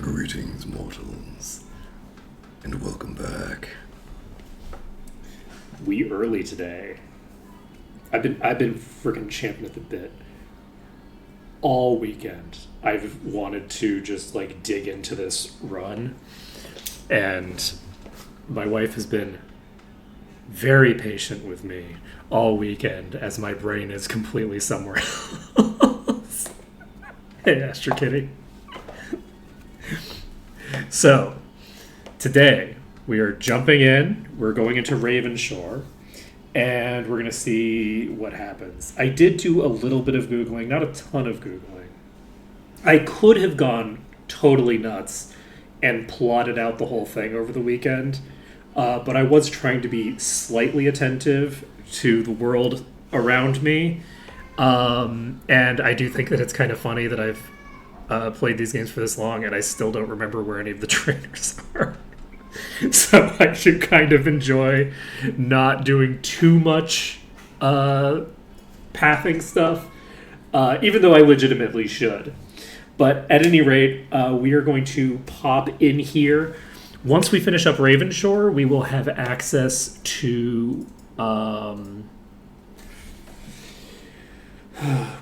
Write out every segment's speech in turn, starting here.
Greetings, mortals, and welcome back. We early today. I've been freaking champing at the bit all weekend. I've wanted to just like dig into this run, and my wife has been very patient with me all weekend as my brain is completely somewhere else. Hey, Astro Kitty. So, today we are jumping in. We're going into Ravenshore, and we're going to see what happens. I did do a little bit of Googling, not a ton of Googling. I could have gone totally nuts and plotted out the whole thing over the weekend, but I was trying to be slightly attentive to the world around me. And I do think that it's kind of funny that I've played these games for this long, and I still don't remember where any of the trainers are. So I should kind of enjoy not doing too much pathing stuff, even though I legitimately should. But at any rate, we are going to pop in here. Once we finish up Ravenshore, we will have access to...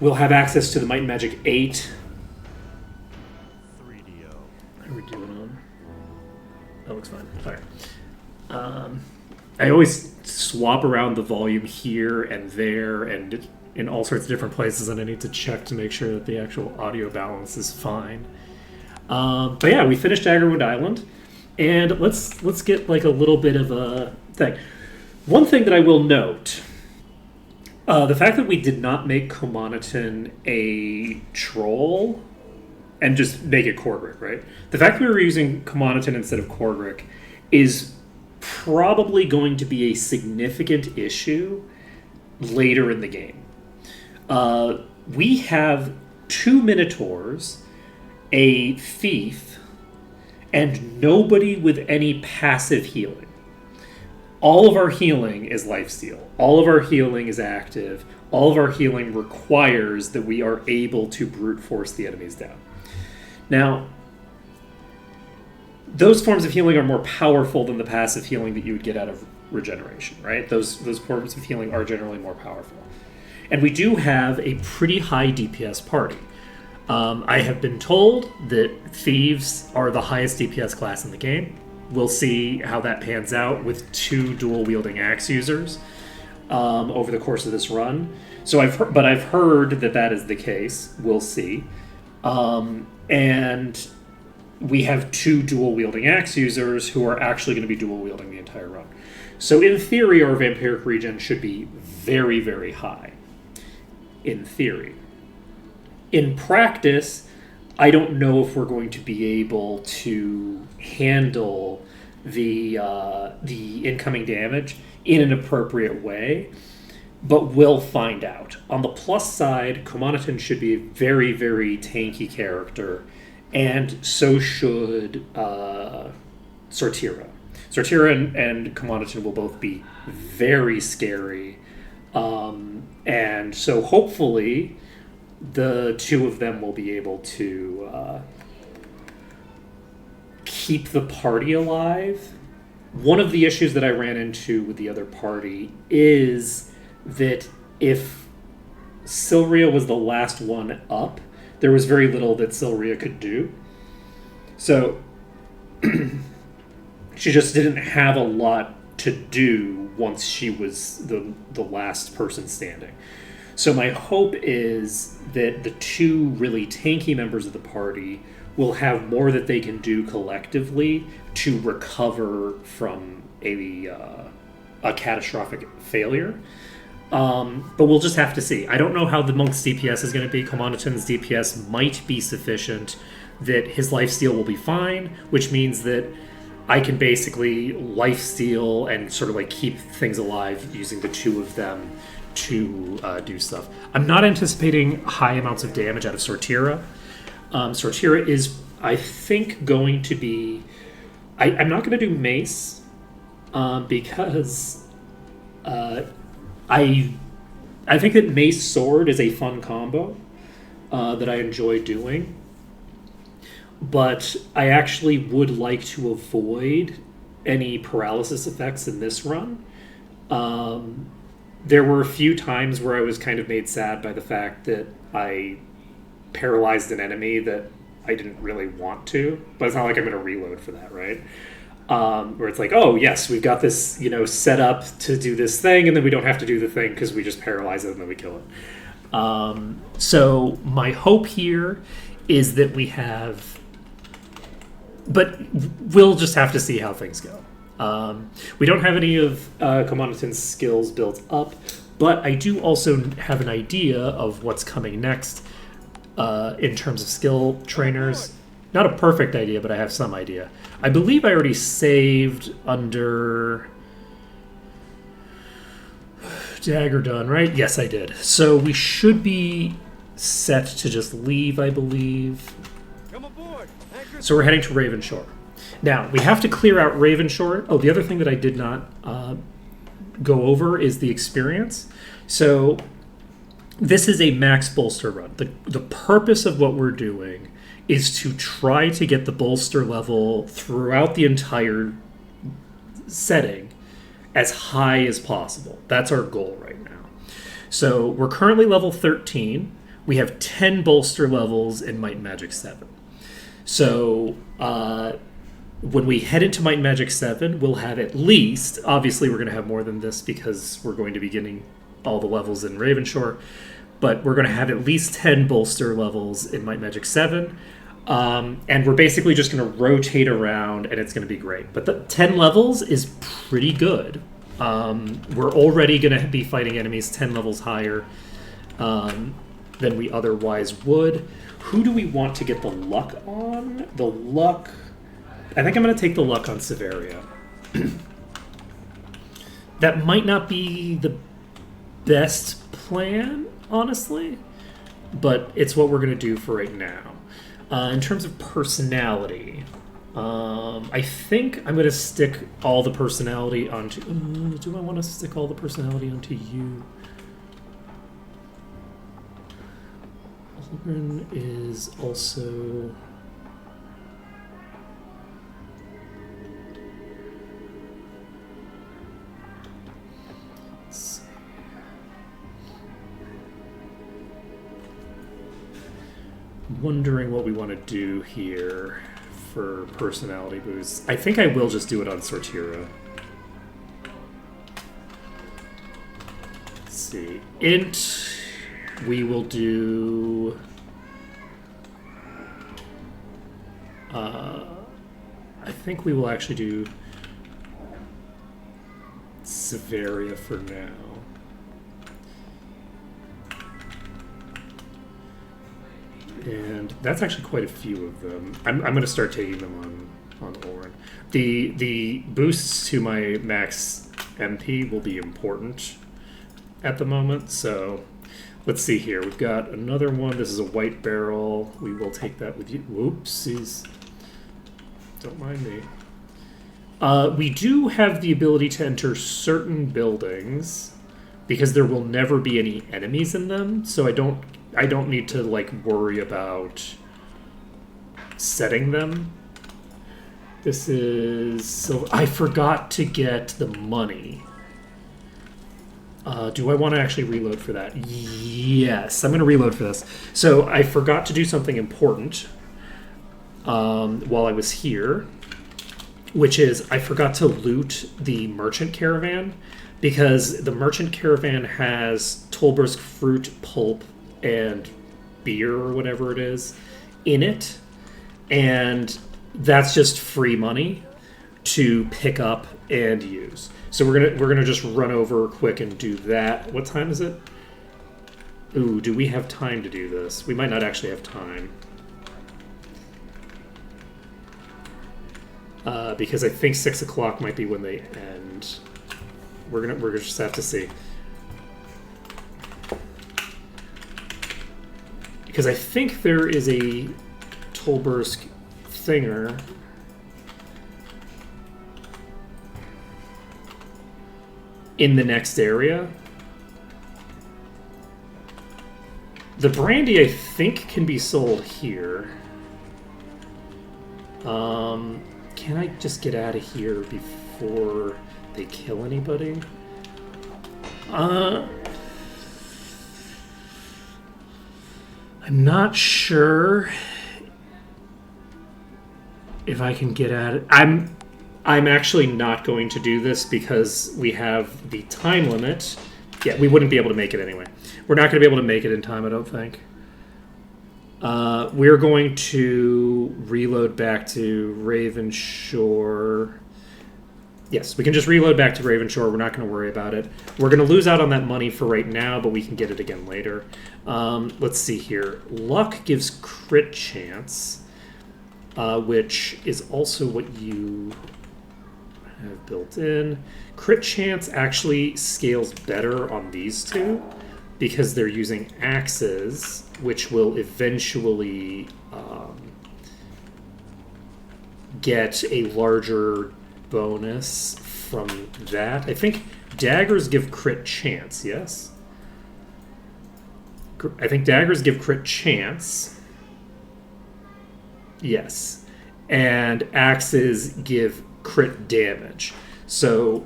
we'll have access to the Might and Magic 8. What are we doing on? That looks fine. All right. I always swap around the volume here and there and in all sorts of different places, and I need to check to make sure that the actual audio balance is fine. But yeah, we finished Daggerwood Island, and let's get like a little bit of a thing. One thing that I will note, the fact that we did not make Komanaton a troll and just make it Korgrick, right? The fact that we were using Komanaton instead of Korgrick is probably going to be a significant issue later in the game. We have 2 Minotaurs, a Thief, and nobody with any passive healing. All of our healing is lifesteal. All of our healing is active. All of our healing requires that we are able to brute force the enemies down. Now, those forms of healing are more powerful than the passive healing that you would get out of regeneration, right? Those forms of healing are generally more powerful. And we do have a pretty high DPS party. I have been told that Thieves are the highest DPS class in the game. We'll see how that pans out with 2 dual-wielding axe users over the course of this run. So I've heard that that is the case. We'll see. And we have 2 dual-wielding axe users who are actually going to be dual-wielding the entire run. So in theory, our vampiric regen should be very, very high. In theory. In practice, I don't know if we're going to be able to handle the incoming damage in an appropriate way, but we'll find out. On the plus side, Komanaton should be a very, very tanky character, and so should Sortira. Sortira and Komanaton will both be very scary, and so hopefully the 2 of them will be able to keep the party alive. One of the issues that I ran into with the other party is that if Silria was the last one up, there was very little that Silria could do. So she just didn't have a lot to do once she was the last person standing. So my hope is that the 2 really tanky members of the party will have more that they can do collectively to recover from a catastrophic failure. But we'll just have to see. I don't know how the monk's DPS is going to be. Komanaton's DPS might be sufficient that his lifesteal will be fine, which means that I can basically lifesteal and sort of like keep things alive using the 2 of them to do stuff. I'm not anticipating high amounts of damage out of Sortira. Sortira is, I think, going to be... I'm not going to do Mace because I think that Mace Sword is a fun combo that I enjoy doing. but I actually would like to avoid any paralysis effects in this run. There were a few times where I was kind of made sad by the fact that I paralyzed an enemy that I didn't really want to, but it's not like I'm going to reload for that, right? Where it's like, oh yes, we've got this, set up to do this thing, and then we don't have to do the thing because we just paralyze it and then we kill it. So my hope here is that we have, but we'll just have to see how things go. We don't have any of Commandant's skills built up, but I do also have an idea of what's coming next in terms of skill trainers. Not a perfect idea, but I have some idea. I believe I already saved under Dagger done, right? Yes, I did. So we should be set to just leave, I believe. Come aboard. So we're heading to Ravenshore. Now, we have to clear out Ravenshore. Oh, the other thing that I did not go over is the experience. So this is a max bolster run. The purpose of what we're doing is to try to get the bolster level throughout the entire setting as high as possible. That's our goal right now. So we're currently level 13. We have 10 bolster levels in Might and Magic 7. So when we head into Might and Magic 7, we'll have at least, obviously we're going to have more than this because we're going to be getting all the levels in Ravenshore, but we're going to have at least 10 bolster levels in Might and Magic 7. And we're basically just going to rotate around, and it's going to be great. But the 10 levels is pretty good. We're already going to be fighting enemies 10 levels higher than we otherwise would. Who do we want to get the luck on? The luck... I think I'm going to take the luck on Severia. That might not be the best plan, honestly, but it's what we're going to do for right now. In terms of personality, I think I'm going to stick all the personality onto... do I want to stick all the personality onto you? Holgren is also... Wondering what we want to do here for personality boosts. I think I will just do it on Sortira. Let's see. Int, we will do... I think we will actually do Severia for now. And that's actually quite a few of them. I'm going to start taking them on Orin. The boosts to my max MP will be important at the moment. So let's see here. We've got another one. This is a white barrel. We will take that with you. Whoopsies. Don't mind me. We do have the ability to enter certain buildings because there will never be any enemies in them. So I don't need to worry about setting them. This is... So I forgot to get the money. Do I want to actually reload for that? Yes, I'm going to reload for this. So I forgot to do something important while I was here, which is I forgot to loot the merchant caravan because the merchant caravan has Tolbersk fruit pulp and beer or whatever it is in it, and that's just free money to pick up and use. So we're gonna just run over quick and do that. What time is it? Ooh, do we have time to do this? We might not actually have time. Because I think 6 o'clock might be when they end. We're gonna just have to see. Because I think there is a Tolbersk thinger. In the next area. The brandy, I think, can be sold here. Can I just get out of here before they kill anybody? I'm not sure if I can get at it. I'm actually not going to do this because we have the time limit. Yeah, we wouldn't be able to make it anyway. We're not going to be able to make it in time, I don't think. We're going to reload back to Ravenshore. Yes, we can just reload back to Ravenshore. We're not going to worry about it. We're going to lose out on that money for right now, but we can get it again later. Let's see here. Luck gives crit chance, which is also what you have built in. Crit chance actually scales better on these two because they're using axes, which will eventually get a larger bonus from that. I think daggers give crit chance, yes? I think daggers give crit chance. Yes. And axes give crit damage. So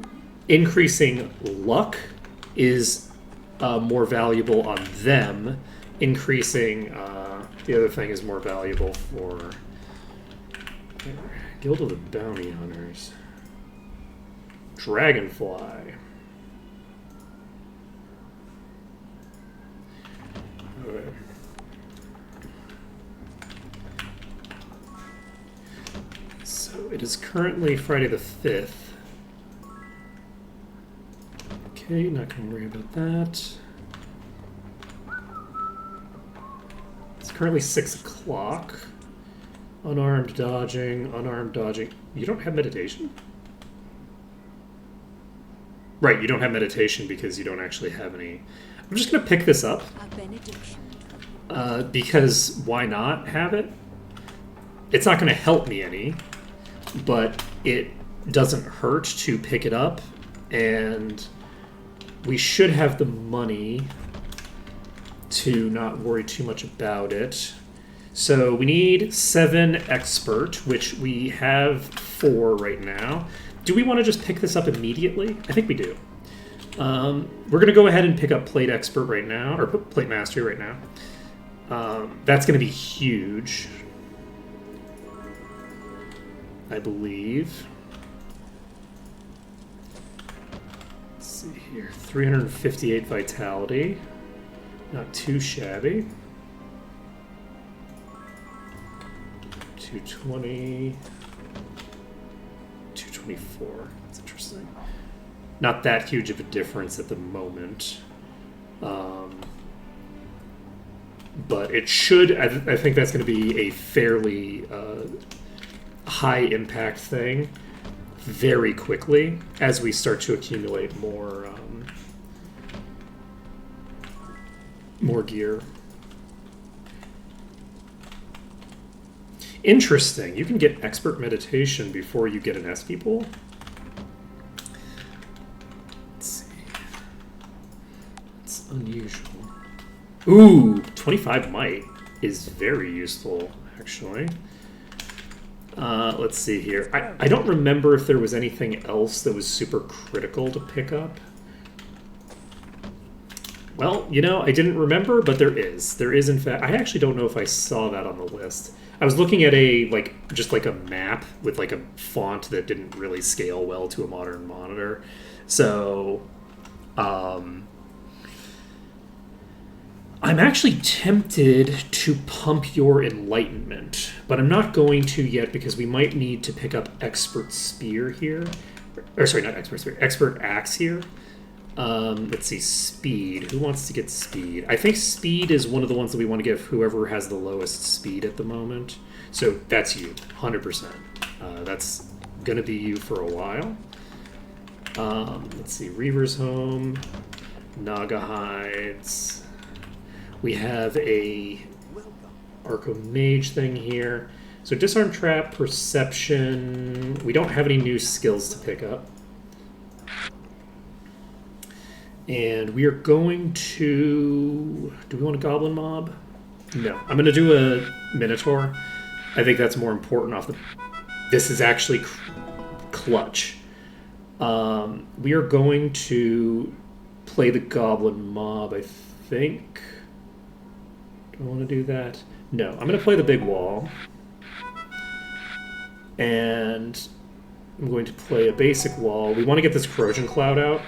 increasing luck is more valuable on them. Increasing the other thing is more valuable for Guild of the Bounty Hunters. Dragonfly. Okay. So it is currently Friday the 5th. Okay, not going to worry about that. It's currently 6 o'clock. Unarmed dodging, unarmed dodging. You don't have meditation? Right, you don't have meditation because you don't actually have any. I'm just going to pick this up. Because why not have it? It's not going to help me any, but it doesn't hurt to pick it up, and we should have the money to not worry too much about it. So we need 7 expert, which we have 4 right now. Do we want to just pick this up immediately? I think we do. We're going to go ahead and pick up plate expert right now, or plate mastery right now. That's going to be huge, I believe. Let's see here. 358 vitality. Not too shabby. 220. 224. That's interesting. Not that huge of a difference at the moment. But it should, I think that's going to be a fairly high impact thing very quickly as we start to accumulate more gear. Interesting. You can get expert meditation before you get an SP pool. Let's see. It's unusual. Ooh, 25 might is very useful, actually. Let's see here. I don't remember if there was anything else that was super critical to pick up. Well, you know, I didn't remember, but there is. There is, in fact. I actually don't know if I saw that on the list. I was looking at just a map with like a font that didn't really scale well to a modern monitor. So, I'm actually tempted to pump your enlightenment, but I'm not going to yet because we might need to pick up expert spear here. Or sorry, not expert spear, expert axe here. Let's see, speed. Who wants to get speed? I think speed is one of the ones that we want to give whoever has the lowest speed at the moment. So that's you, 100%. That's going to be you for a while. Let's see, Reaver's Home, Naga Hides. We have a Arco Mage thing here. So Disarm Trap, Perception. We don't have any new skills to pick up. And we are going to... Do we want a Goblin Mob? No. I'm going to do a Minotaur. I think that's more important off the this is actually clutch. We are going to play the Goblin Mob, I think. Do I want to do that? No, I'm going to play the big wall. And I'm going to play a basic wall. We want to get this Corrosion Cloud out.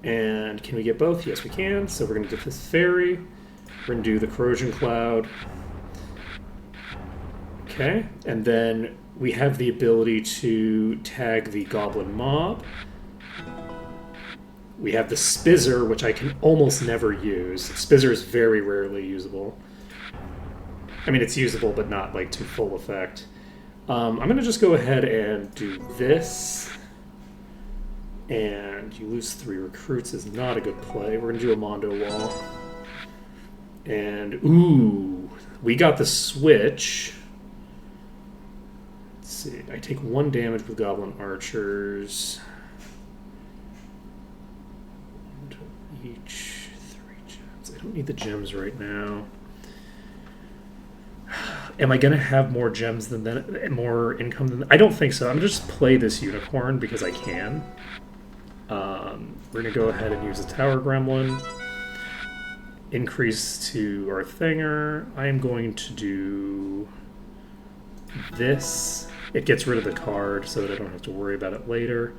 And can we get both? Yes, we can. So we're going to get this Fairy. We're going to do the Corrosion Cloud. Okay, and then we have the ability to tag the Goblin Mob. We have the Spizzer, which I can almost never use. Spizzer is very rarely usable. I mean, it's usable, but not like to full effect. I'm going to just go ahead and do this. And you lose 3 recruits is not a good play. We're going to do a Mondo Wall. And, ooh, we got the switch. Let's see. I take 1 damage with Goblin Archers. Each 3 gems. I don't need the gems right now. Am I going to have more gems than that? More income than that? I don't think so. I'm just play this Unicorn because I can. We're going to go ahead and use a Tower Gremlin. Increase to our Thinger. I am going to do this. It gets rid of the card so that I don't have to worry about it later.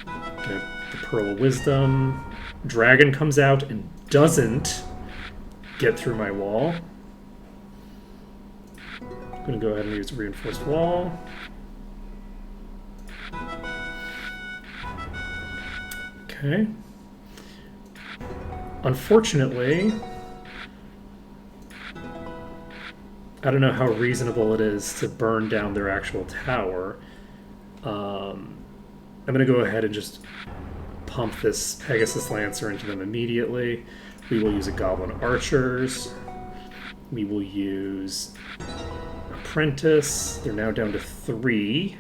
Get the Pearl of Wisdom. Dragon comes out and doesn't get through my wall. I'm going to go ahead and use a Reinforced Wall. Okay. Unfortunately, I don't know how reasonable it is to burn down their actual tower. I'm going to go ahead and just pump this Pegasus Lancer into them immediately. We will use a Goblin Archers. We will use Apprentice. They're now down to 3.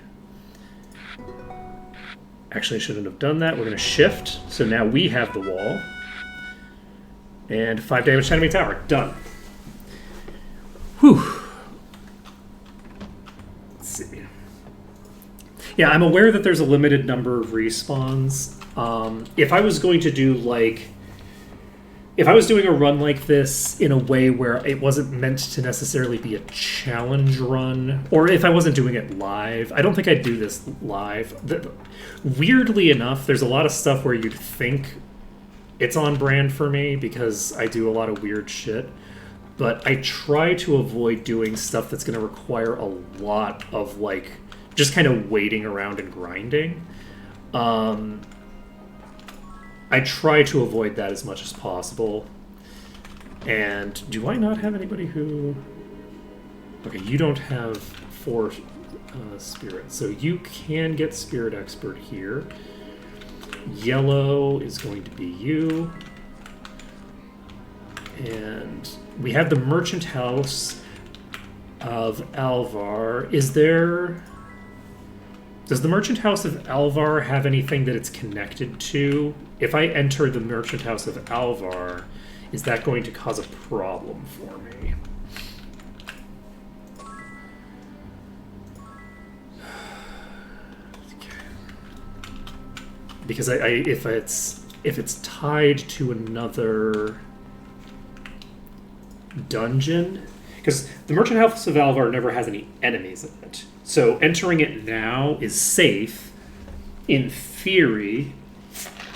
Actually, I shouldn't have done that. We're going to shift. So now we have the wall. And 5 damage to enemy tower. Done. Whew. Let's see. Yeah, I'm aware that there's a limited number of respawns. If I was going to do like... If I was doing a run like this in a way where it wasn't meant to necessarily be a challenge run, or if I wasn't doing it live, I don't think I'd do this live. Weirdly enough, there's a lot of stuff where you'd think it's on brand for me because I do a lot of weird shit, but I try to avoid doing stuff that's going to require a lot of, like, just kind of waiting around and grinding. I try to avoid that as much as possible. And do I not have anybody who... Okay, you don't have 4 Spirit, so you can get Spirit Expert here. Yellow is going to be you. And we have the Merchant House of Alvar. Is there... Does the Merchant House of Alvar have anything that it's connected to? If I enter the Merchant House of Alvar, is that going to cause a problem for me? Because if it's tied to another dungeon, because the Merchant House of Alvar never has any enemies in it. So entering it now is safe, in theory,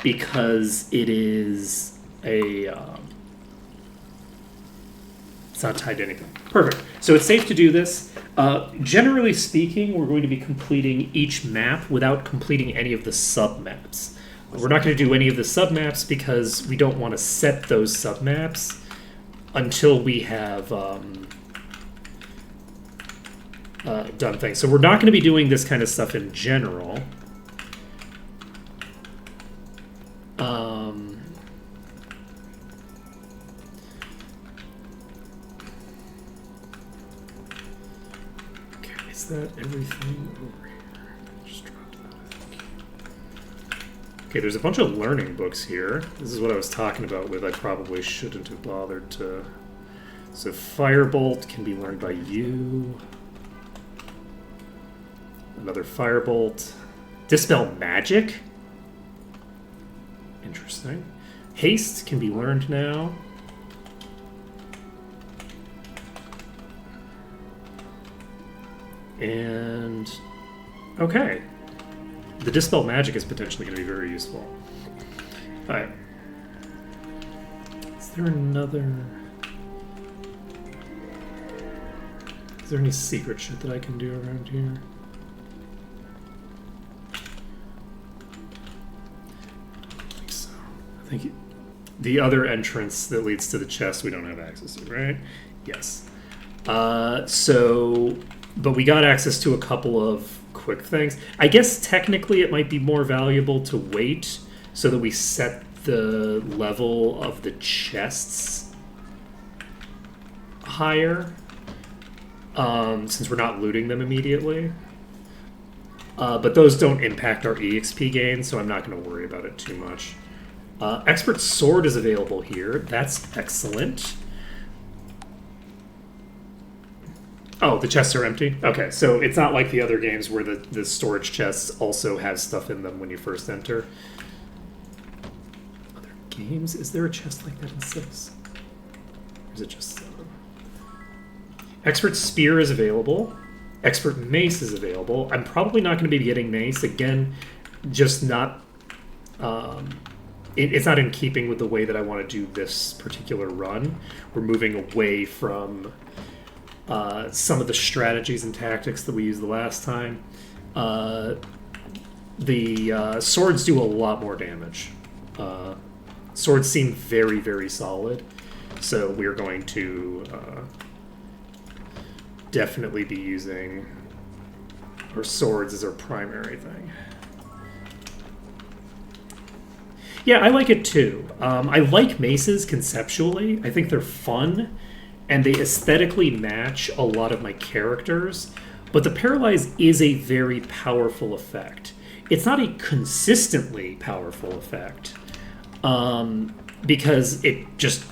because it is a... it's not tied to anything. Perfect. So it's safe to do this. Generally speaking, we're going to be completing each map without completing any of the sub-maps. We're not going to do any of the sub-maps because we don't want to set those sub-maps until we have... done things. So we're not going to be doing this kind of stuff in general. Okay, is that everything over here? Just dropped that, I think. Okay, there's a bunch of learning books here. This is what I was talking about with I probably shouldn't have bothered to... So Firebolt can be learned by you. Another Firebolt. Dispel Magic? Interesting. Haste can be learned now. And... okay. The Dispel Magic is potentially going to be very useful. Alright. Is there another... is there any secret shit that I can do around here? I don't think so. I think the other entrance that leads to the chest we don't have access to, right? Yes. But we got access to a couple of quick things. I guess technically it might be more valuable to wait so that we set the level of the chests higher, since we're not looting them immediately. But those don't impact our EXP gain, so I'm not going to worry about it too much. Expert Sword is available here. That's excellent. Oh, the chests are empty? Okay, so it's not like the other games where the storage chests also have stuff in them when you first enter. Other games? Is there a chest like that in 6? Or is it just 7? Expert Spear is available. Expert Mace is available. I'm probably not going to be getting Mace. Again, just not... it's not in keeping with the way that I want to do this particular run. We're moving away from... some of the strategies and tactics that we used the last time. The swords do a lot more damage. Swords seem very, very solid. So we're going to definitely be using our swords as our primary thing. Yeah, I like it too. I like maces conceptually. I think they're fun. And they aesthetically match a lot of my characters, but the Paralyze is a very powerful effect. It's not a consistently powerful effect, because it just,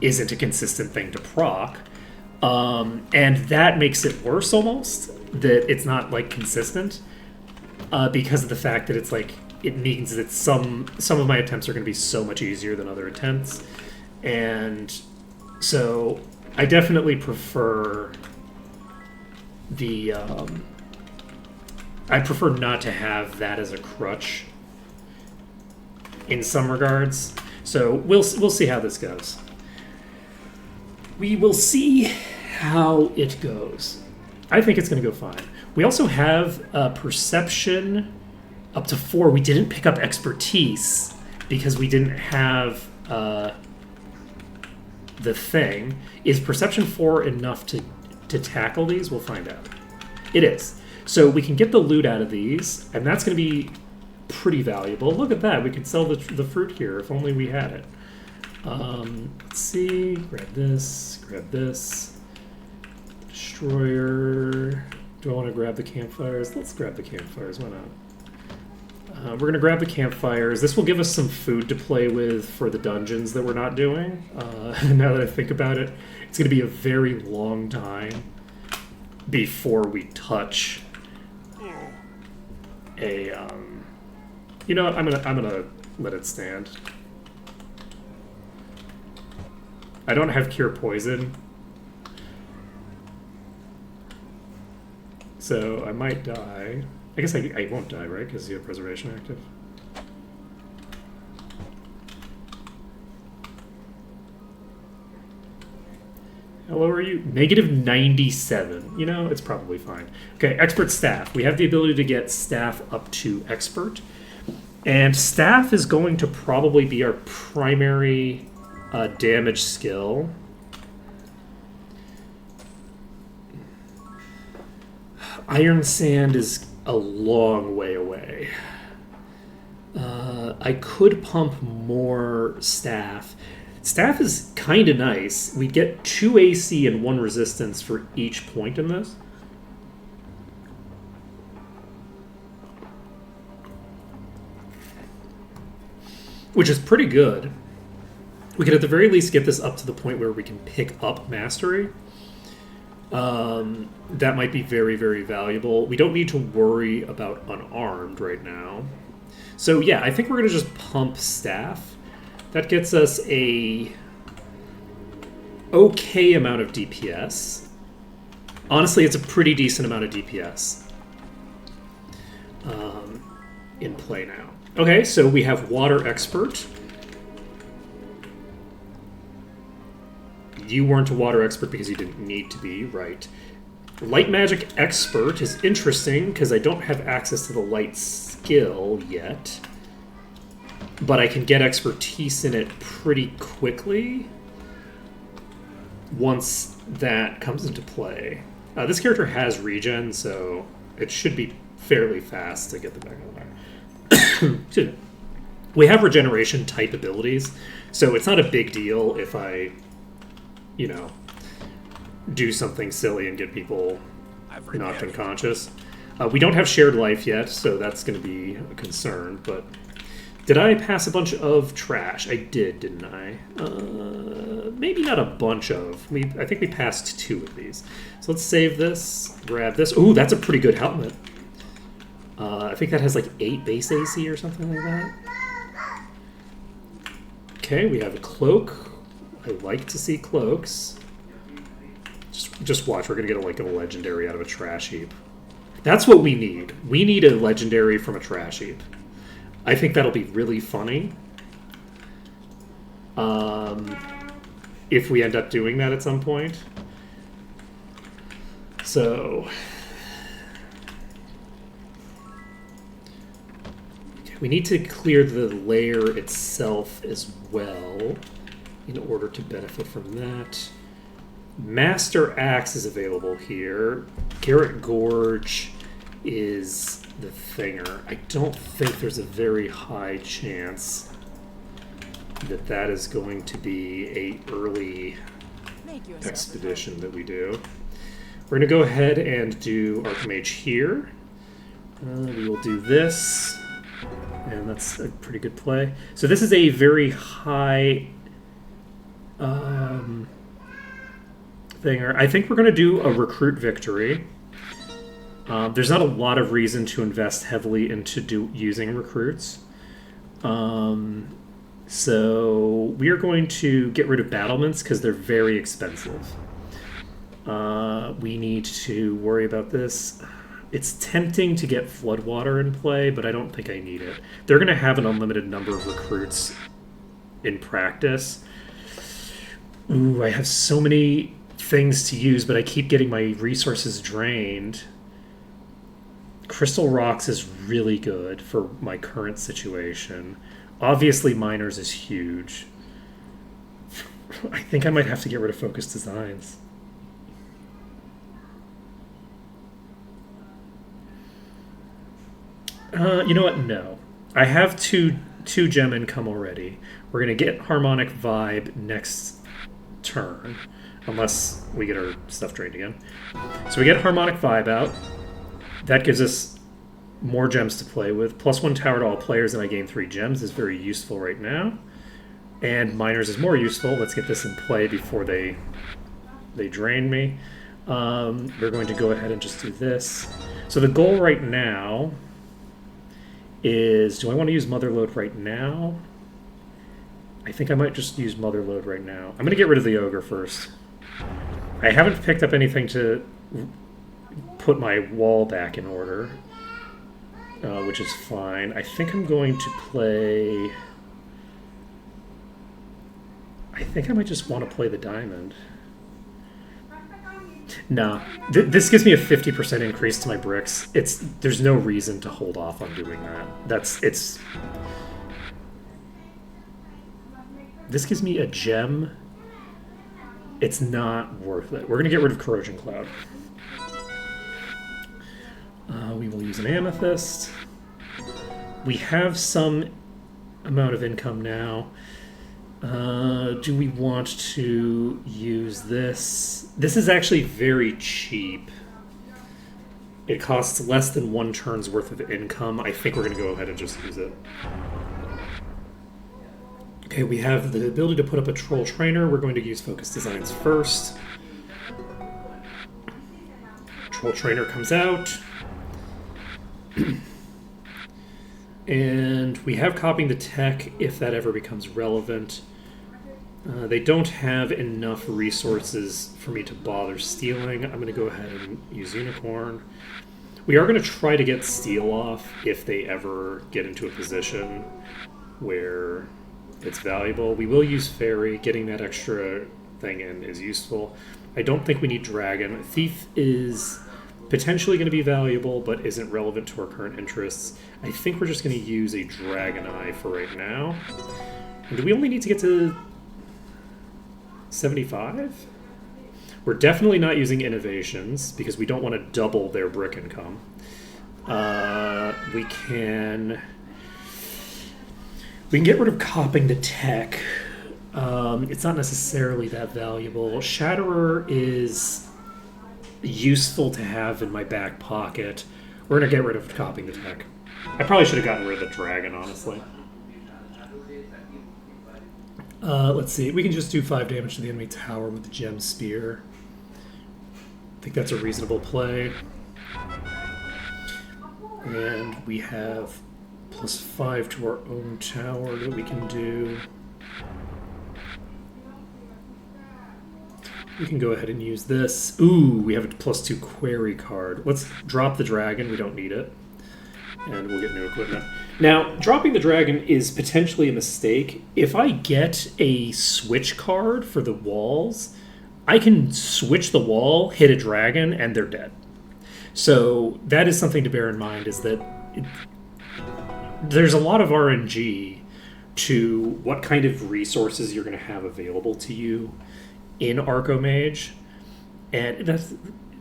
isn't a consistent thing to proc, and that makes it worse almost, that it's not, consistent, because of the fact that it's, it means that some of my attempts are going to be so much easier than other attempts, and... so, I definitely prefer the, I prefer not to have that as a crutch in some regards. So, we'll see how this goes. We will see how it goes. I think it's going to go fine. We also have Perception up to 4. We didn't pick up Expertise because we didn't have... the thing. Is Perception 4 enough to tackle these? We'll find out. It is. So we can get the loot out of these, and that's going to be pretty valuable. Look at that. We could sell the fruit here if only we had it. Let's see. Grab this. Grab this. Destroyer. Do I want to grab the campfires? Let's grab the campfires. Why not? We're going to grab the campfires. This will give us some food to play with for the dungeons that we're not doing. Now that I think about it, it's going to be a very long time before we touch a... you know what? I'm gonna let it stand. I don't have Cure Poison, so I might die. I guess I won't die, right? Because you have Preservation active. How low are you? Negative 97. You know, it's probably fine. Okay, Expert Staff. We have the ability to get Staff up to Expert. And Staff is going to probably be our primary damage skill. Iron Sand is a long way away. I could pump more Staff. Staff is kind of nice. We get 2 AC and 1 resistance for each point in this. Which is pretty good. We could at the very least get this up to the point where we can pick up Mastery. That might be very, very valuable. We don't need to worry about unarmed right now. So yeah, I think we're going to just pump staff. That gets us a okay amount of DPS. Honestly, it's a pretty decent amount of DPS in play now. Okay, so we have Water Expert. You weren't a Water Expert because you didn't need to be, right? Light Magic Expert is interesting because I don't have access to the light skill yet. But I can get expertise in it pretty quickly once that comes into play. This character has regen, so it should be fairly fast to get the back on there. We have regeneration type abilities, so it's not a big deal if I, you know, do something silly and get people knocked unconscious. We don't have shared life yet, so that's going to be a concern, but... Did I pass a bunch of trash? I did, didn't I? Maybe not a bunch of. I think we passed 2 of these. So let's save this, grab this. Ooh, that's a pretty good helmet. I think that has like 8 base AC or something like that. Okay, we have a cloak. I like to see cloaks. Just watch, we're going to get a legendary out of a trash heap. That's what we need. We need a legendary from a trash heap. I think that'll be really funny. If we end up doing that at some point. So... Okay, we need to clear the layer itself as well in order to benefit from that. Master Axe is available here. Garrett Gorge is the thinger. I don't think there's a very high chance that that is going to be a early expedition that we do. We're going to go ahead and do Archmage here. We will do this, and that's a pretty good play. So this is a very high thinger. I think we're going to do a recruit victory. There's not a lot of reason to invest heavily into using recruits. So we are going to get rid of battlements because they're very expensive. We need to worry about this. It's tempting to get Floodwater in play, but I don't think I need it. They're going to have an unlimited number of recruits in practice. Ooh, I have so many things to use, but I keep getting my resources drained. Crystal Rocks is really good for my current situation. Obviously, Miners is huge. I think I might have to get rid of Focus Designs. You know what? No. I have two gem income already. We're going to get Harmonic Vibe next turn. Unless we get our stuff drained again. So we get Harmonic Vibe out. That gives us more gems to play with. +1 tower to all players, and I gain 3 gems is very useful right now. And Miners is more useful. Let's get this in play before they drain me. We're going to go ahead and just do this. So the goal right now is, do I want to use Motherload right now? I think I might just use Motherload right now. I'm going to get rid of the Ogre first. I haven't picked up anything to put my wall back in order, which is fine. I think I'm going to play... I think I might just want to play the diamond. No, this gives me a 50% increase to my bricks. There's no reason to hold off on doing that. This gives me a gem. It's not worth it. We're going to get rid of Corrosion Cloud. We will use an Amethyst. We have some amount of income now. Do we want to use this? This is actually very cheap. It costs less than 1 turn's worth of income. I think we're going to go ahead and just use it. Okay, we have the ability to put up a Troll Trainer. We're going to use Focus Designs first. Control Trainer comes out. And we have Copying the Tech if that ever becomes relevant. They don't have enough resources for me to bother stealing. I'm going to go ahead and use Unicorn. We are going to try to get Steal off if they ever get into a position where it's valuable. We will use Fairy. Getting that extra thing in is useful. I don't think we need Dragon. Thief is potentially going to be valuable, but isn't relevant to our current interests. I think we're just going to use a Dragon Eye for right now. And do we only need to get to 75? We're definitely not using Innovations because we don't want to double their brick income. We can get rid of Copying the Tech. It's not necessarily that valuable. Shatterer is useful to have in my back pocket. We're going to get rid of Copying the Tech. I probably should have gotten rid of the Dragon, honestly. Let's see. We can just do 5 damage to the enemy tower with the Gem Spear. I think that's a reasonable play. And we have +5 to our own tower that we can do. We can go ahead and use this. Ooh, we have a +2 query card. Let's drop the dragon. We don't need it. And we'll get new equipment. Now, dropping the dragon is potentially a mistake. If I get a switch card for the walls, I can switch the wall, hit a dragon, and they're dead. So that is something to bear in mind, is that there's a lot of RNG to what kind of resources you're going to have available to you in Archomage. And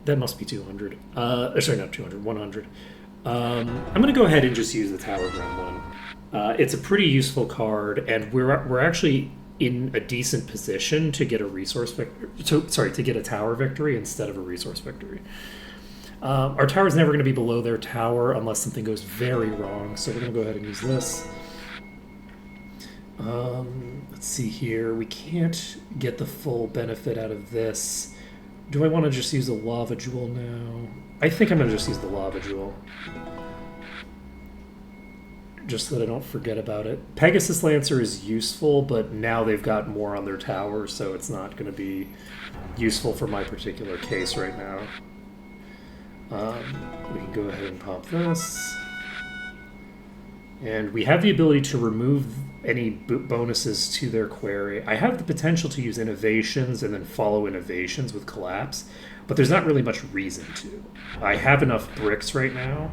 that must be 200. Sorry, not 200, 100. I'm going to go ahead and just use the Tower Gremlin. It's a pretty useful card, and we're actually in a decent position to get a to get a tower victory instead of a resource victory. Our tower is never going to be below their tower unless something goes very wrong, so we're going to go ahead and use this. Let's see here. We can't get the full benefit out of this. Do I want to just use the Lava Jewel now? I think I'm going to just use the Lava Jewel. Just so that I don't forget about it. Pegasus Lancer is useful, but now they've got more on their tower, so it's not going to be useful for my particular case right now. We can go ahead and pop this. And we have the ability to remove any bonuses to their query. I have the potential to use Innovations and then follow Innovations with Collapse, but there's not really much reason to. I have enough bricks right now,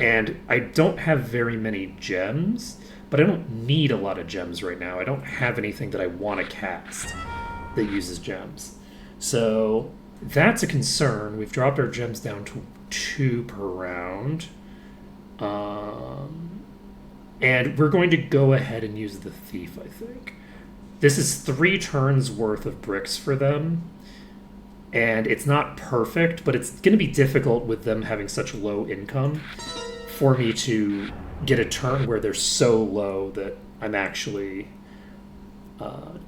and I don't have very many gems, but I don't need a lot of gems right now. I don't have anything that I want to cast that uses gems. So that's a concern. We've dropped our gems down to 2 per round. And we're going to go ahead and use the Thief, I think. This is 3 turns worth of bricks for them. And it's not perfect, but it's going to be difficult with them having such low income for me to get a turn where they're so low that I'm actually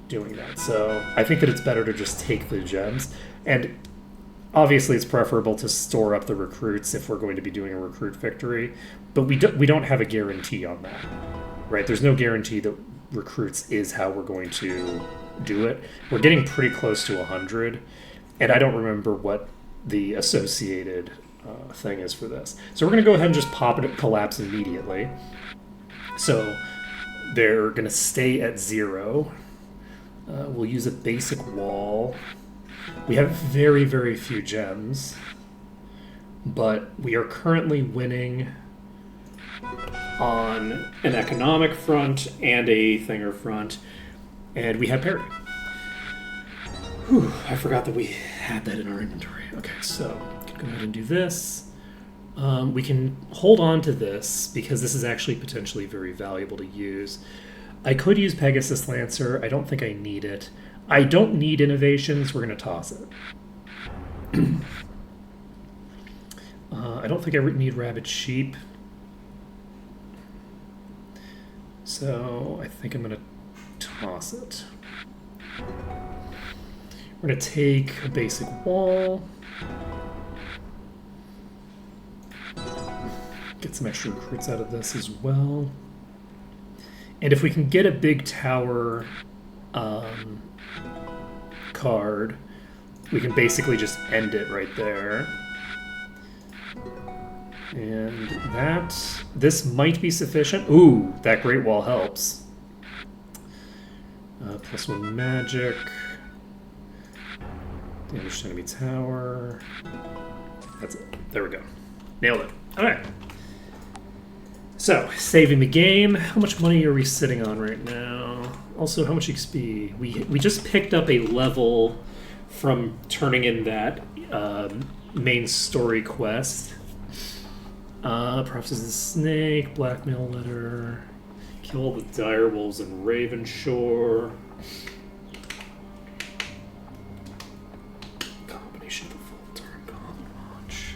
doing that. So I think that it's better to just take the gems. And obviously it's preferable to store up the recruits if we're going to be doing a recruit victory. But we don't have a guarantee on that, right? There's no guarantee that recruits is how we're going to do it. We're getting pretty close to 100, and I don't remember what the associated thing is for this. So we're going to go ahead and just pop it at Collapse immediately. So they're going to stay at 0. We'll use a basic wall. We have very, very few gems, but we are currently winning on an economic front and a thinger front, and we have parity. Whew, I forgot that we had that in our inventory. Okay, so go ahead and do this. We can hold on to this because this is actually potentially very valuable to use. I could use Pegasus Lancer. I don't think I need it. I don't need Innovations. We're going to toss it. I don't think I need Rabid Sheep. So I think I'm going to toss it. We're going to take a basic wall. get some extra recruits out of this as well. And if we can get a big tower card, we can basically just end it right there. And this might be sufficient. Ooh, that Great Wall helps. +1 magic. Damage to enemy tower. That's it. There we go. Nailed it. Alright. So, saving the game. How much money are we sitting on right now? Also, how much XP? We just picked up a level from turning in that main story quest. Prophecies of the Snake, blackmail letter, kill all the direwolves in Ravenshore. Combination of the full turn combat launch.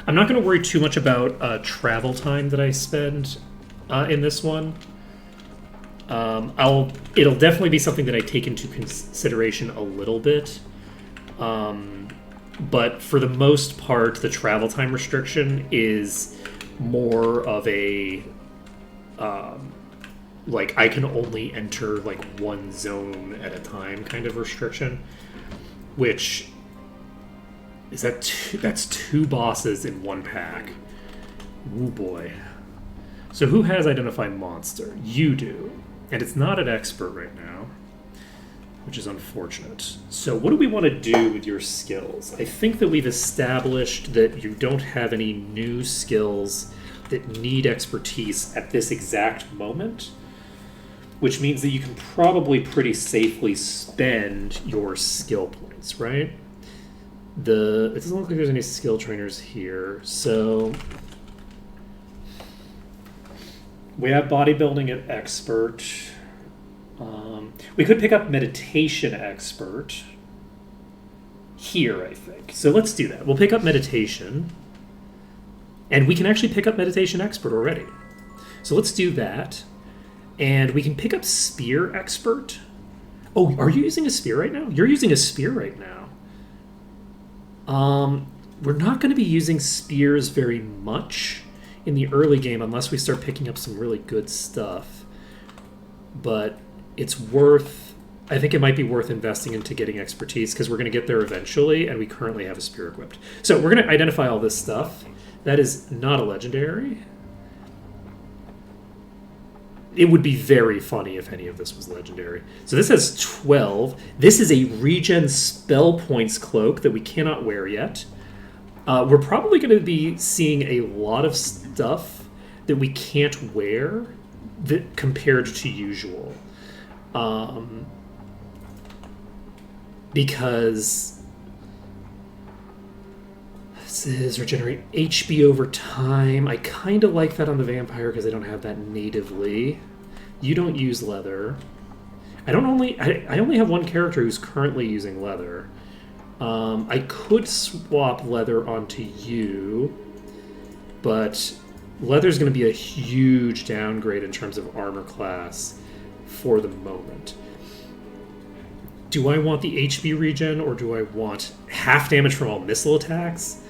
I'm not going to worry too much about travel time that I spend in this one. It'll definitely be something that I take into consideration a little bit. But for the most part, the travel time restriction is more of a like I can only enter like one zone at a time kind of restriction, which is that's 2 bosses in 1 pack. Ooh boy. So who has identified monster? You do. And it's not an expert right now, which is unfortunate. So what do we want to do with your skills? I think that we've established that you don't have any new skills that need expertise at this exact moment, which means that you can probably pretty safely spend your skill points, right? It doesn't look like there's any skill trainers here, so we have bodybuilding at expert. We could pick up meditation expert here, I think. So let's do that. We'll pick up meditation. And we can actually pick up meditation expert already. So let's do that. And we can pick up spear expert. Oh, are you using a spear right now? You're using a spear right now. We're not going to be using spears very much in the early game unless we start picking up some really good stuff. But it's I think it might be worth investing into getting expertise because we're going to get there eventually, and we currently have a spear equipped. So we're going to identify all this stuff. That is not a legendary. It would be very funny if any of this was legendary. So this has 12. This is a regen spell points cloak that we cannot wear yet. We're probably going to be seeing a lot of stuff that we can't wear compared to usual. Because this is regenerate HP over time. I kind of like that on the vampire because I don't have that natively. You don't use leather. I only have one character who's currently using leather. I could swap leather onto you, but leather's going to be a huge downgrade in terms of armor class for the moment. Do I want the HP regen, or do I want half damage from all missile attacks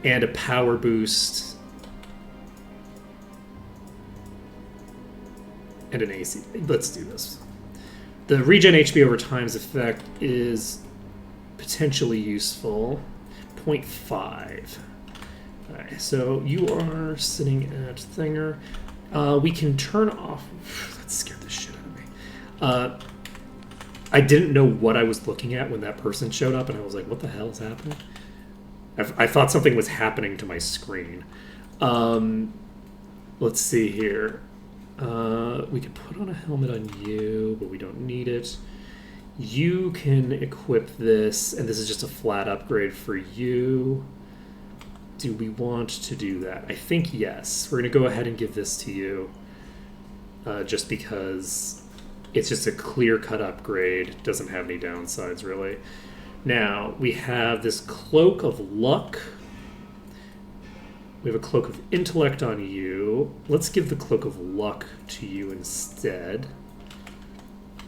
and a power boost and an AC? Let's do this. The regen HP over time's effect is potentially useful. 0.5. Alright, so you are sitting at Thinger. We can turn off... That scared the shit out of me. I didn't know what I was looking at when that person showed up, and I was like, what the hell is happening? I thought something was happening to my screen. Let's see here. We could put on a helmet on you, but we don't need it. You can equip this, and this is just a flat upgrade for you. Do we want to do that? I think yes. We're going to go ahead and give this to you, just because it's just a clear-cut upgrade. Doesn't have any downsides, really. Now, we have this Cloak of Luck. We have a Cloak of Intellect on you. Let's give the Cloak of Luck to you instead.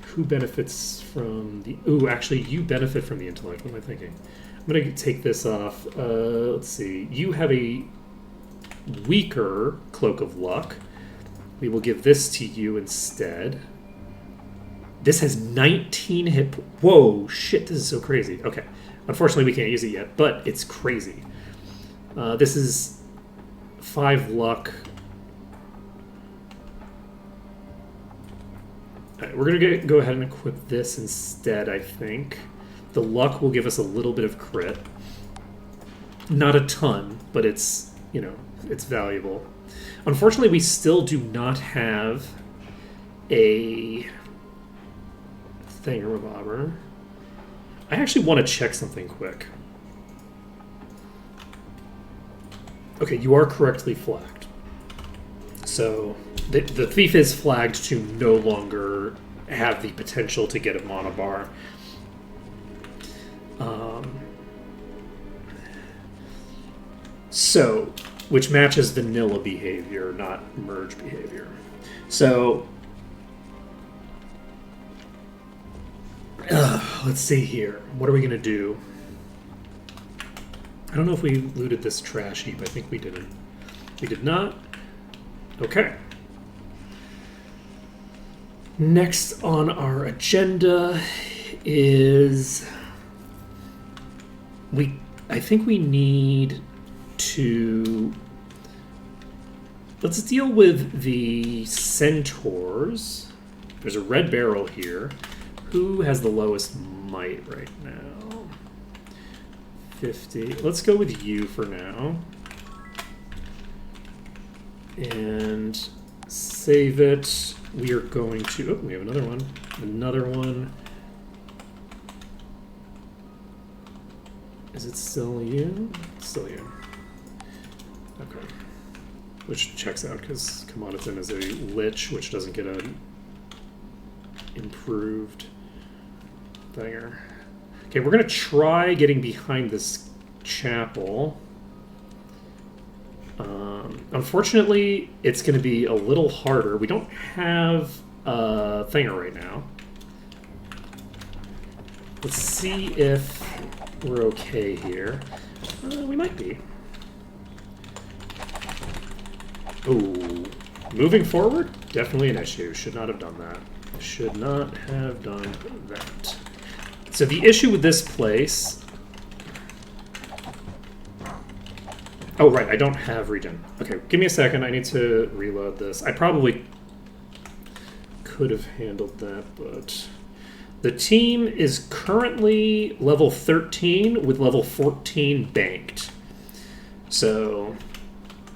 Who benefits from the... Ooh, actually, you benefit from the Intellect. What am I thinking? I'm going to take this off. Let's see. You have a weaker Cloak of Luck. We will give this to you instead. This has 19 hit... Whoa, shit, this is so crazy. Okay. Unfortunately, we can't use it yet, but it's crazy. This is 5 luck. Alright, we're going to go ahead and equip this instead, I think. The luck will give us a little bit of crit. Not a ton, but it's, you know, it's valuable. Unfortunately, we still do not have a thingamabobber. I actually want to check something quick. Okay, you are correctly flagged. So the thief is flagged to no longer have the potential to get a monobar. So, which matches vanilla behavior, not merge behavior. So, let's see here. What are we going to do? I don't know if we looted this trash heap. I think we didn't. We did not. Okay. Next on our agenda is I think we need to... Let's deal with the centaurs. There's a red barrel here. Who has the lowest might right now? 50. Let's go with you for now. And save it. We are going to... Oh, we have another one. Another one. Is it still you? It's still you. Okay. Which checks out, because Commoditin is a lich, which doesn't get an improved thinger. Okay, we're going to try getting behind this chapel. Unfortunately, it's going to be a little harder. We don't have a thinger right now. Let's see if we're okay here. We might be. Oh, moving forward, definitely an issue. Should not have done that. Should not have done that. So the issue with this place... Oh, right, I don't have regen. Okay, give me a second. I need to reload this. I probably could have handled that, but... The team is currently level 13 with level 14 banked. So,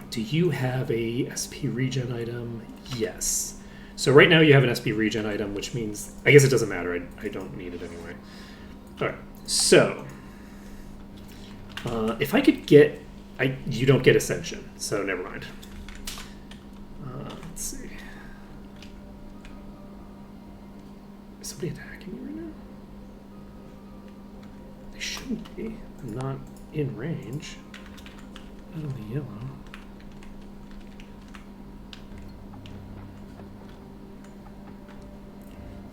do you have a SP regen item? Yes. So right now you have an SP regen item, which means... I guess it doesn't matter. I don't need it anyway. Alright, so... if I could get... you don't get Ascension, so never mind. Let's see. Is somebody attacking me right now? They shouldn't be. I'm not in range. Not in the yellow.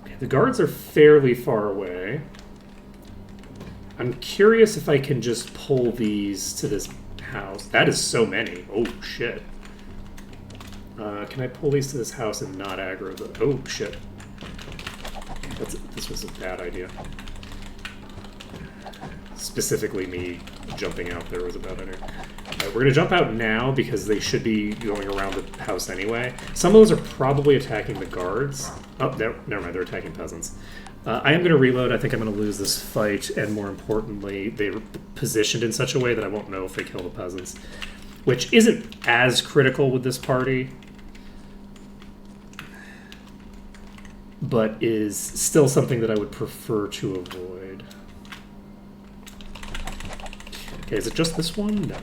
Okay, the guards are fairly far away. I'm curious if I can just pull these to this house. That is so many. Oh, shit. Can I pull these to this house and not aggro the... Oh, shit. This was a bad idea. Specifically me jumping out there was a bad idea. We're going to jump out now because they should be going around the house anyway. Some of those are probably attacking the guards. Oh, never mind. They're attacking peasants. I am going to reload. I think I'm going to lose this fight, and more importantly, they're positioned in such a way that I won't know if they kill the peasants, which isn't as critical with this party, but is still something that I would prefer to avoid. Okay, is it just this one? No.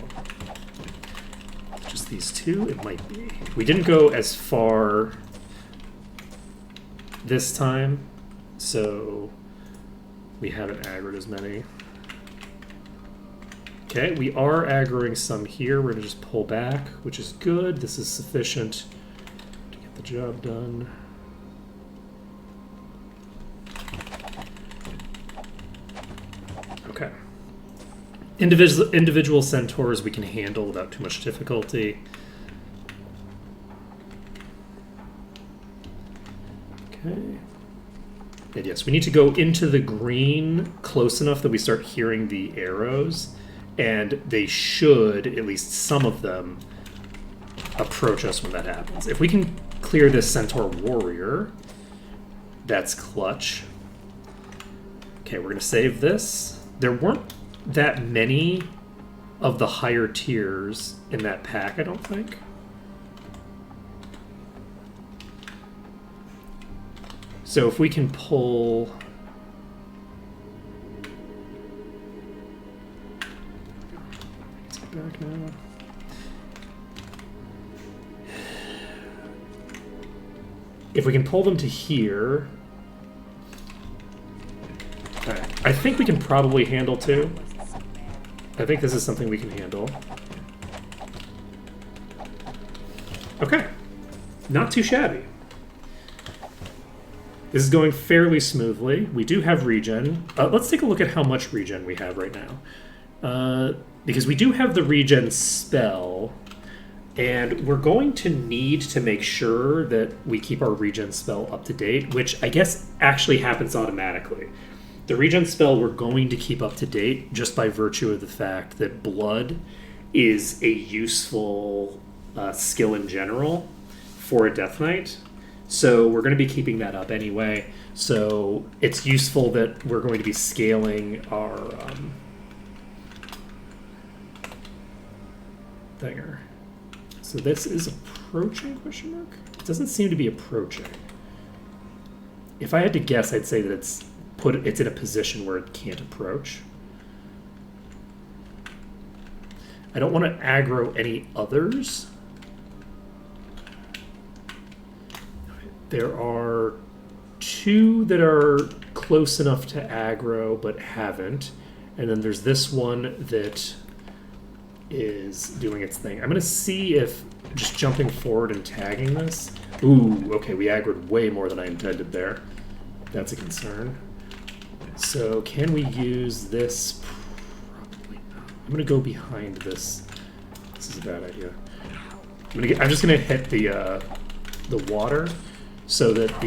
Just these two? It might be. We didn't go as far this time, so we haven't aggroed as many. Okay, we are aggroing some here. We're going to just pull back, which is good. This is sufficient to get the job done. Okay. Individual centaurs we can handle without too much difficulty. Okay. And yes, we need to go into the green close enough that we start hearing the arrows, and they should, at least some of them, approach us when that happens. If we can clear this centaur warrior, that's clutch. Okay, we're going to save this. There weren't that many of the higher tiers in that pack, I don't think. So if we can pull... Let's get back now. If we can pull them to here... Okay. I think we can probably handle two. I think this is something we can handle. Okay. Not too shabby. This is going fairly smoothly. We do have regen. Let's take a look at how much regen we have right now. Because we do have the regen spell, and we're going to need to make sure that we keep our regen spell up to date, which I guess actually happens automatically. The regen spell we're going to keep up to date just by virtue of the fact that blood is a useful skill in general for a Death Knight. So we're going to be keeping that up anyway. So it's useful that we're going to be scaling our thinger. So this is approaching, question mark? It doesn't seem to be approaching. If I had to guess, I'd say that it's in a position where it can't approach. I don't want to aggro any others. There are two that are close enough to aggro but haven't. And then there's this one that is doing its thing. I'm going to see if just jumping forward and tagging this... Ooh, okay, we aggroed way more than I intended there. That's a concern. So can we use this? Probably not. I'm going to go behind this. This is a bad idea. I'm just going to hit the water so that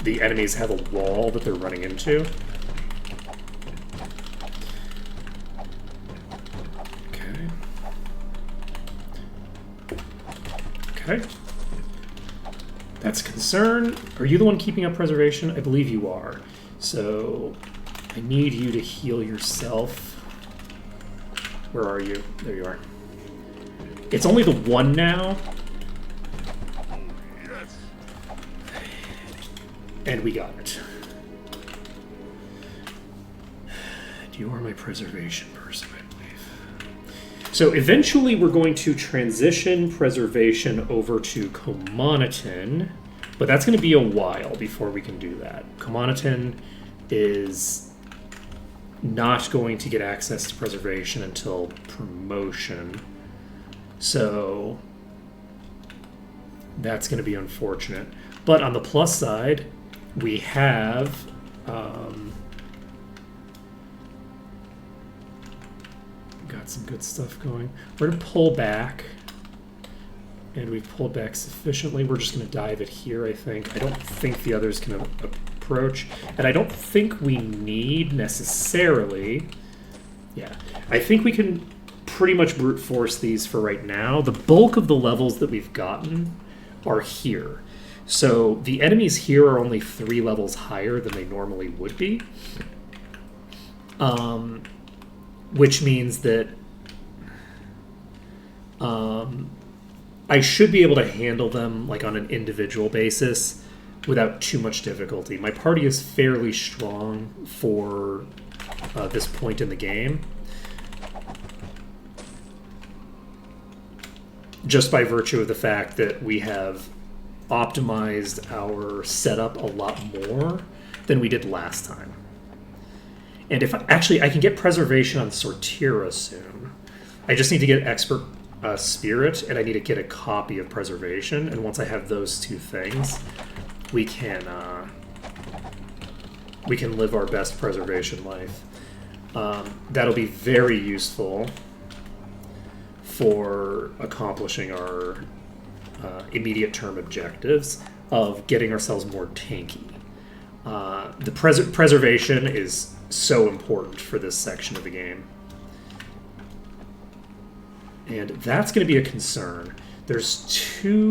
the enemies have a wall that they're running into. Okay. That's a concern. Are you the one keeping up preservation? I believe you are. So I need you to heal yourself. Where are you? There you are. It's only the one now. And we got it. You are my preservation person, I believe. So eventually we're going to transition preservation over to Comoniton, but that's going to be a while before we can do that. Comoniton is not going to get access to preservation until promotion. So that's going to be unfortunate. But on the plus side, we have got some good stuff going. We're going to pull back, and we've pulled back sufficiently. We're just going to dive it here, I think. I don't think the others can approach, and I don't think we need necessarily... Yeah, I think we can pretty much brute force these for right now. The bulk of the levels that we've gotten are here. So the enemies here are only 3 levels higher than they normally would be. Which means that I should be able to handle them like on an individual basis without too much difficulty. My party is fairly strong for this point in the game. Just by virtue of the fact that we have optimized our setup a lot more than we did last time. And if actually I can get preservation on Sortira soon. I just need to get expert spirit, and I need to get a copy of preservation. And once I have those two things, we can live our best preservation life. That'll be very useful for accomplishing our immediate term objectives of getting ourselves more tanky. The preservation is so important for this section of the game. And that's going to be a concern. There's two